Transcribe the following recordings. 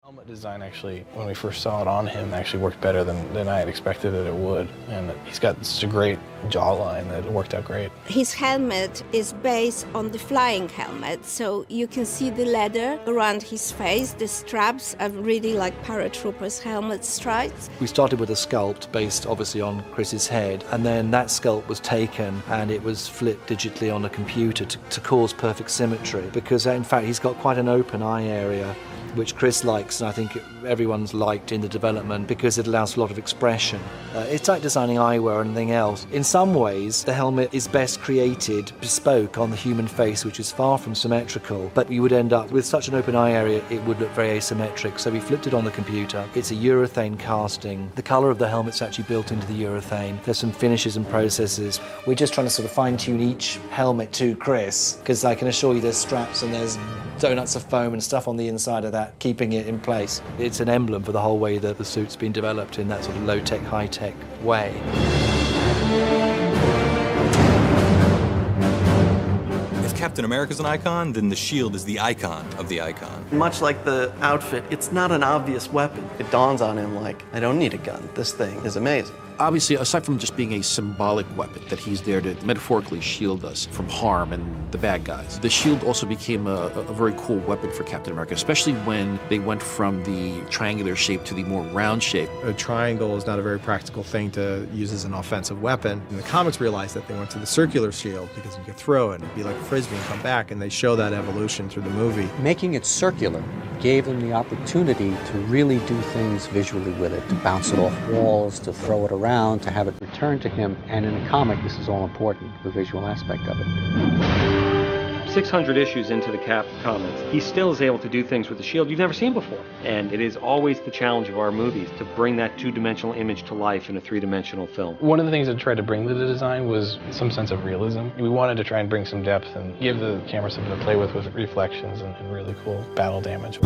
Helmet design actually, when we first saw it on him, actually worked better than I had expected that it would. And he's got such a great jawline that it worked out great. His helmet is based on the flying helmet, so you can see the leather around his face. The straps are really like paratroopers' helmet stripes. We started with a sculpt based obviously on Chris's head, and then that sculpt was taken and it was flipped digitally on a computer to cause perfect symmetry, because in fact he's got quite an open eye area, which Chris likes, and I think everyone's liked in the development because it allows for a lot of expression. It's like designing eyewear or anything else. In some ways, the helmet is best created bespoke on the human face, which is far from symmetrical, but you would end up with such an open eye area, it would look very asymmetric. So we flipped it on the computer. It's a urethane casting. The colour of the helmet's actually built into the urethane. There's some finishes and processes. We're just trying to sort of fine-tune each helmet to Chris, because I can assure you there's straps and there's donuts of foam and stuff on the inside of that, keeping it in place. It's an emblem for the whole way that the suit's been developed in that sort of low-tech, high-tech way. If Captain America's an icon, then the shield is the icon of the icon. Much like the outfit, it's not an obvious weapon. It dawns on him like, I don't need a gun. This thing is amazing. Obviously, aside from just being a symbolic weapon, that he's there to metaphorically shield us from harm and the bad guys, the shield also became a very cool weapon for Captain America, especially when they went from the triangular shape to the more round shape. A triangle is not a very practical thing to use as an offensive weapon. And the comics realized that they went to the circular shield because you could throw it and be like a frisbee and come back, and they show that evolution through the movie. Making it circular gave them the opportunity to really do things visually with it, to bounce it off walls, to throw it around, to have it return to him. And in a comic, this is all important, the visual aspect of it. 600 issues into the Cap comics, he still is able to do things with the shield you've never seen before. And it is always the challenge of our movies to bring that two-dimensional image to life in a three-dimensional film. One of the things that I tried to bring to the design was some sense of realism. We wanted to try and bring some depth and give the camera something to play with reflections and really cool battle damage.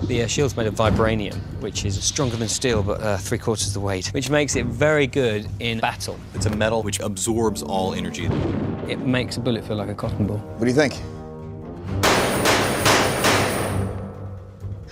The shield's made of vibranium, which is stronger than steel, but 3/4 the weight, which makes it very good in battle. It's a metal which absorbs all energy. It makes a bullet feel like a cotton ball. What do you think?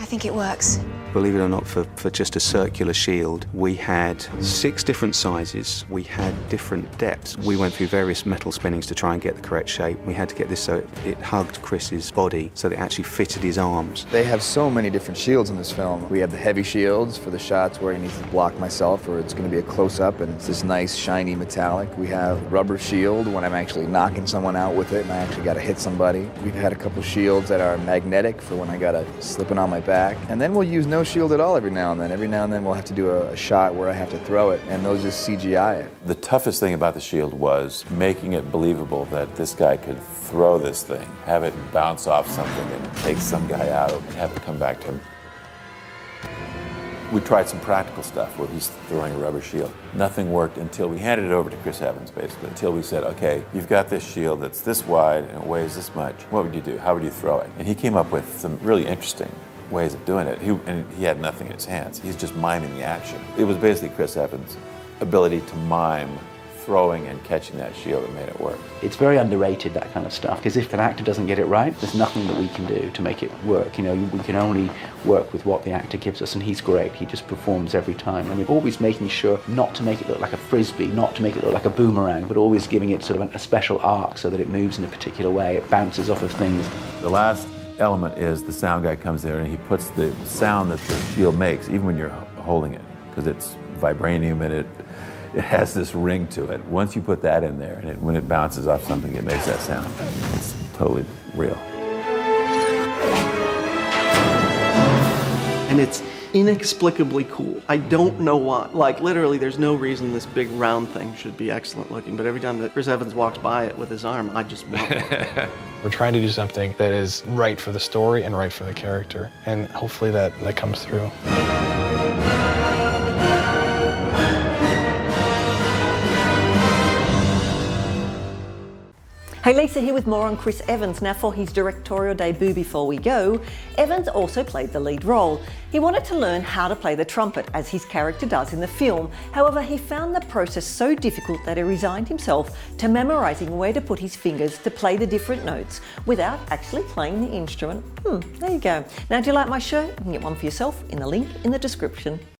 I think it works. Believe it or not, for just a circular shield, we had 6 different sizes. We had different depths. We went through various metal spinnings to try and get the correct shape. We had to get this so it hugged Chris's body, so that it actually fitted his arms. They have so many different shields in this film. We have the heavy shields for the shots where he needs to block myself, or it's going to be a close-up and it's this nice shiny metallic. We have rubber shield when I'm actually knocking someone out with it and I actually got to hit somebody. We've had a couple shields that are magnetic for when I got to slip it on my back. And then we'll use no shield at all every now and then. Every now and then we'll have to do a shot where I have to throw it, and those just CGI it. The toughest thing about the shield was making it believable that this guy could throw this thing, have it bounce off something and take some guy out and have it come back to him. We tried some practical stuff where he's throwing a rubber shield. Nothing worked until we handed it over to Chris Evans, basically, until we said, okay, you've got this shield that's this wide and it weighs this much. What would you do? How would you throw it? And he came up with some really interesting ways of doing it. He had nothing in his hands. He's just miming the action. It was basically Chris Evans' ability to mime throwing and catching that shield that made it work. It's very underrated, that kind of stuff, because if an actor doesn't get it right, there's nothing that we can do to make it work. You know, we can only work with what the actor gives us, and he's great. He just performs every time. And we're always making sure not to make it look like a frisbee, not to make it look like a boomerang, but always giving it sort of a special arc so that it moves in a particular way, it bounces off of things. The last element is the sound guy comes there and he puts the sound that the shield makes, even when you're holding it, because it's vibranium and it has this ring to it. Once you put that in there, and when it bounces off something, it makes that sound. It's totally real. And it's inexplicably cool. I don't know why. Like, literally, there's no reason this big round thing should be excellent looking, but every time that Chris Evans walks by it with his arm, I just want it. We're trying to do something that is right for the story and right for the character, and hopefully that comes through. Hey, Lisa here with more on Chris Evans. Now, for his directorial debut before we go, Evans also played the lead role. He wanted to learn how to play the trumpet, as his character does in the film. However, he found the process so difficult that he resigned himself to memorising where to put his fingers to play the different notes without actually playing the instrument. There you go. Now, do you like my shirt? You can get one for yourself in the link in the description.